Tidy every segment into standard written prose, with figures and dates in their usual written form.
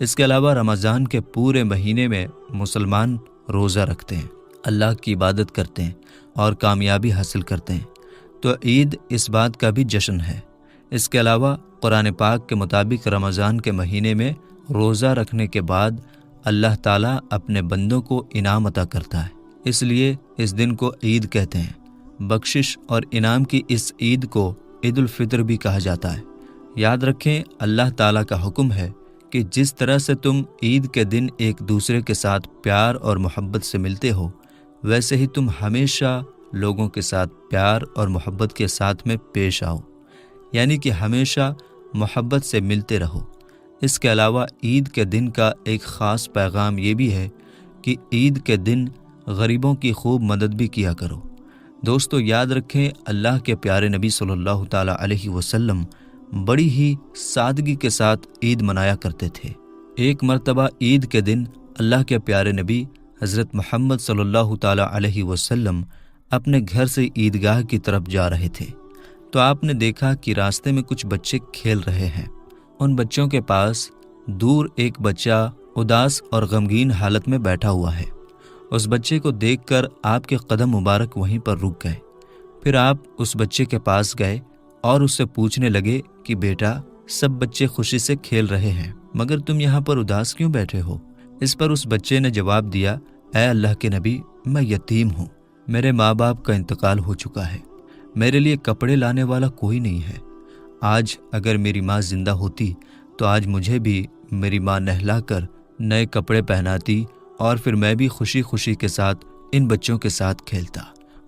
اس کے علاوہ رمضان کے پورے مہینے میں مسلمان روزہ رکھتے ہیں، اللہ کی عبادت کرتے ہیں اور کامیابی حاصل کرتے ہیں، تو عید اس بات کا بھی جشن ہے۔ اس کے علاوہ قرآن پاک کے مطابق رمضان کے مہینے میں روزہ رکھنے کے بعد اللہ تعالیٰ اپنے بندوں کو انعام عطا کرتا ہے، اس لیے اس دن کو عید کہتے ہیں۔ بخشش اور انعام کی اس عید کو عید الفطر بھی کہا جاتا ہے۔ یاد رکھیں، اللہ تعالیٰ کا حکم ہے کہ جس طرح سے تم عید کے دن ایک دوسرے کے ساتھ پیار اور محبت سے ملتے ہو، ویسے ہی تم ہمیشہ لوگوں کے ساتھ پیار اور محبت کے ساتھ میں پیش آؤ، یعنی کہ ہمیشہ محبت سے ملتے رہو۔ اس کے علاوہ عید کے دن کا ایک خاص پیغام یہ بھی ہے کہ عید کے دن غریبوں کی خوب مدد بھی کیا کرو۔ دوستو، یاد رکھیں، اللہ کے پیارے نبی صلی اللہ تعالیٰ علیہ وسلم بڑی ہی سادگی کے ساتھ عید منایا کرتے تھے۔ ایک مرتبہ عید کے دن اللہ کے پیارے نبی حضرت محمد صلی اللہ تعالیٰ علیہ وسلم اپنے گھر سے عیدگاہ کی طرف جا رہے تھے، تو آپ نے دیکھا کہ راستے میں کچھ بچے کھیل رہے ہیں۔ ان بچوں کے پاس دور ایک بچہ اداس اور غمگین حالت میں بیٹھا ہوا ہے۔ اس بچے کو دیکھ کر آپ کے قدم مبارک وہیں پر رک گئے۔ پھر آپ اس بچے کے پاس گئے اور اس سے پوچھنے لگے کہ بیٹا، سب بچے خوشی سے کھیل رہے ہیں، مگر تم یہاں پر اداس کیوں بیٹھے ہو؟ اس پر اس بچے نے جواب دیا، اے اللہ کے نبی، میں یتیم ہوں، میرے ماں باپ کا انتقال ہو چکا ہے، میرے لیے کپڑے لانے والا کوئی نہیں ہے۔ آج اگر میری ماں زندہ ہوتی تو آج مجھے بھی میری ماں نہلا کر نئے کپڑے پہناتی اور پھر میں بھی خوشی خوشی کے ساتھ ان بچوں کے ساتھ کھیلتا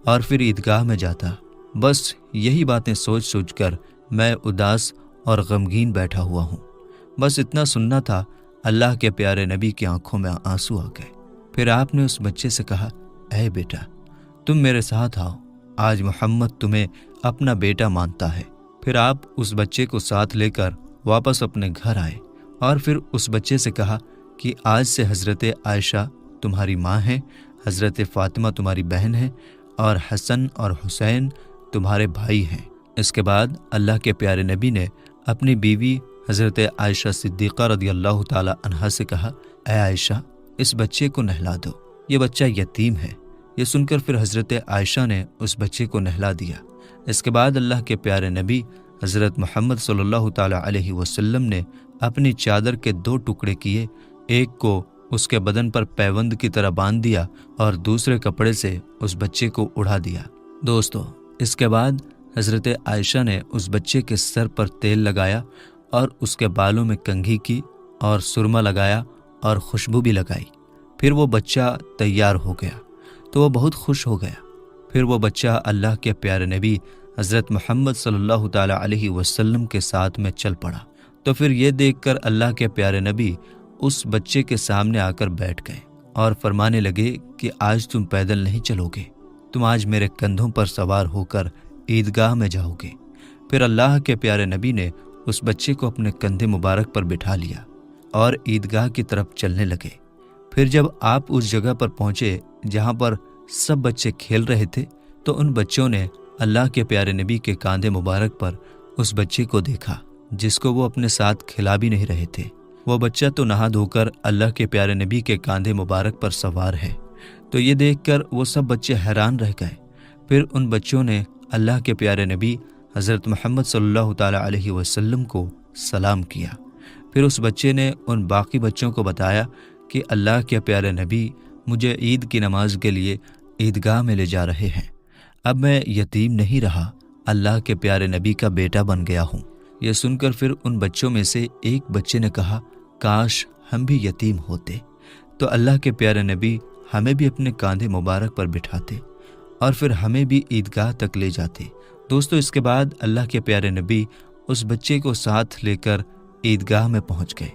اور پھر عیدگاہ میں جاتا۔ بس یہی باتیں سوچ سوچ کر میں اداس اور غمگین بیٹھا ہوا ہوں۔ بس اتنا سننا تھا، اللہ کے پیارے نبی کی آنکھوں میں آنسو آ گئے۔ پھر آپ نے اس بچے سے کہا، اے بیٹا، تم میرے ساتھ آؤ، آج محمد تمہیں اپنا بیٹا مانتا ہے۔ پھر آپ اس بچے کو ساتھ لے کر واپس اپنے گھر آئے اور پھر اس بچے سے کہا کہ آج سے حضرت عائشہ تمہاری ماں ہے، حضرت فاطمہ تمہاری بہن ہے اور حسن اور حسین تمہارے بھائی ہیں۔ اس کے بعد اللہ کے پیارے نبی نے اپنی بیوی حضرت عائشہ صدیقہ رضی اللہ تعالی عنہا سے کہا، اے عائشہ، اس بچے کو نہلا دو، یہ بچہ یتیم ہے۔ یہ سن کر پھر حضرت عائشہ نے اس بچے کو نہلا دیا۔ اس کے بعد اللہ کے پیارے نبی حضرت محمد صلی اللہ تعالی علیہ وسلم نے اپنی چادر کے 2 ٹکڑے کیے، ایک کو اس کے بدن پر پیوند کی طرح باندھ دیا اور دوسرے کپڑے سے اس بچے کو اڑا دیا۔ دوستو، اس کے بعد حضرت عائشہ نے اس بچے کے سر پر تیل لگایا اور اس کے بالوں میں کنگھی کی اور سرما لگایا اور خوشبو بھی لگائی۔ پھر وہ بچہ تیار ہو گیا تو وہ بہت خوش ہو گیا۔ پھر وہ بچہ اللہ کے پیارے نبی حضرت محمد صلی اللہ تعالی علیہ وسلم کے ساتھ میں چل پڑا۔ تو پھر یہ دیکھ کر اللہ کے پیارے نبی اس بچے کے سامنے آ کر بیٹھ گئے اور فرمانے لگے کہ آج تم پیدل نہیں چلو گے، تم آج میرے کندھوں پر سوار ہو کر عیدگاہ میں جاؤ گے۔ پھر اللہ کے پیارے نبی نے اس بچے کو اپنے کندھے مبارک پر بٹھا لیا اور عیدگاہ کی طرف چلنے لگے۔ پھر جب آپ اس جگہ پر پہنچے جہاں پر سب بچے کھیل رہے تھے، تو ان بچوں نے اللہ کے پیارے نبی کے کاندھے مبارک پر اس بچے کو دیکھا جس کو وہ اپنے ساتھ کھلا بھی نہیں رہے تھے۔ وہ بچہ تو نہا دھو کر اللہ کے پیارے نبی کے کاندھے مبارک پر سوار ہے۔ تو یہ دیکھ کر وہ سب بچے حیران رہ گئے۔ پھر ان بچوں نے اللہ کے پیارے نبی حضرت محمد صلی اللہ تعالی علیہ وسلم کو سلام کیا۔ پھر اس بچے نے ان باقی بچوں کو بتایا کہ اللہ کے پیارے نبی مجھے عید کی نماز کے لیے عیدگاہ میں لے جا رہے ہیں، اب میں یتیم نہیں رہا، اللہ کے پیارے نبی کا بیٹا بن گیا ہوں۔ یہ سن کر پھر ان بچوں میں سے ایک بچے نے کہا، کاش ہم بھی یتیم ہوتے تو اللہ کے پیارے نبی ہمیں بھی اپنے کاندھے مبارک پر بٹھاتے اور پھر ہمیں بھی عیدگاہ تک لے جاتے۔ دوستو، اس کے بعد اللہ کے پیارے نبی اس بچے کو ساتھ لے کر عیدگاہ میں پہنچ گئے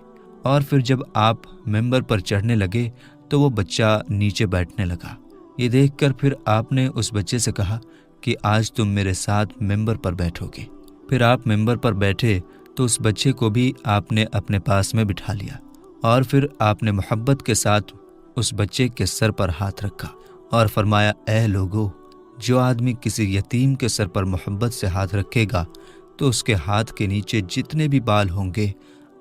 اور پھر جب آپ ممبر پر چڑھنے لگے تو وہ بچہ نیچے بیٹھنے لگا۔ یہ دیکھ کر پھر آپ نے اس بچے سے کہا کہ آج تم میرے ساتھ ممبر پر بیٹھو گے۔ پھر آپ ممبر پر بیٹھے تو اس بچے کو بھی آپ نے اپنے پاس میں بٹھا لیا اور پھر آپ نے محبت کے ساتھ اس بچے کے سر پر ہاتھ رکھا اور فرمایا، اے لوگو، جو آدمی کسی یتیم کے سر پر محبت سے ہاتھ رکھے گا تو اس کے ہاتھ کے نیچے جتنے بھی بال ہوں گے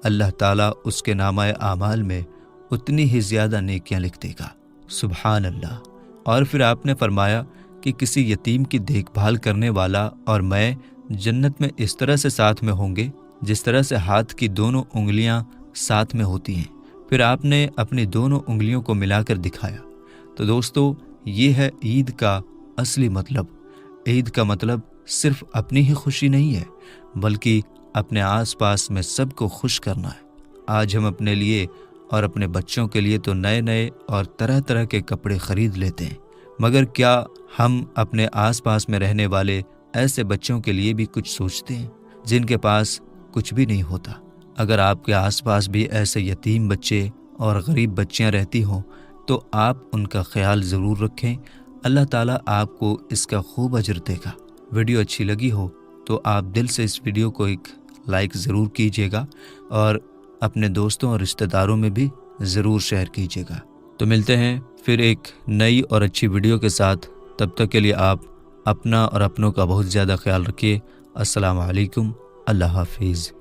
اللہ تعالیٰ اس کے نامہ اعمال میں اتنی ہی زیادہ نیکیاں لکھ دے گا۔ سبحان اللہ۔ اور پھر آپ نے فرمایا کہ کسی یتیم کی دیکھ بھال کرنے والا اور میں جنت میں اس طرح سے ساتھ میں ہوں گے جس طرح سے ہاتھ کی دونوں انگلیاں ساتھ میں ہوتی ہیں۔ پھر آپ نے اپنی دونوں انگلیوں کو ملا کر دکھایا۔ تو دوستو، یہ ہے عید کا اصلی مطلب۔ عید کا مطلب صرف اپنی ہی خوشی نہیں ہے بلکہ اپنے آس پاس میں سب کو خوش کرنا ہے۔ آج ہم اپنے لیے اور اپنے بچوں کے لیے تو نئے نئے اور طرح طرح کے کپڑے خرید لیتے ہیں، مگر کیا ہم اپنے آس پاس میں رہنے والے ایسے بچوں کے لیے بھی کچھ سوچتے ہیں جن کے پاس کچھ بھی نہیں ہوتا؟ اگر آپ کے آس پاس بھی ایسے یتیم بچے اور غریب بچیاں رہتی ہوں تو آپ ان کا خیال ضرور رکھیں۔ اللہ تعالیٰ آپ کو اس کا خوب اجر دے گا۔ ویڈیو اچھی لگی ہو تو آپ دل سے اس ویڈیو کو ایک لائک ضرور کیجیے گا اور اپنے دوستوں اور رشتہ داروں میں بھی ضرور شیئر کیجیے گا۔ تو ملتے ہیں پھر ایک نئی اور اچھی ویڈیو کے ساتھ۔ تب تک کے لیے آپ اپنا اور اپنوں کا بہت زیادہ خیال رکھیے۔ السلام علیکم۔ اللہ حافظ۔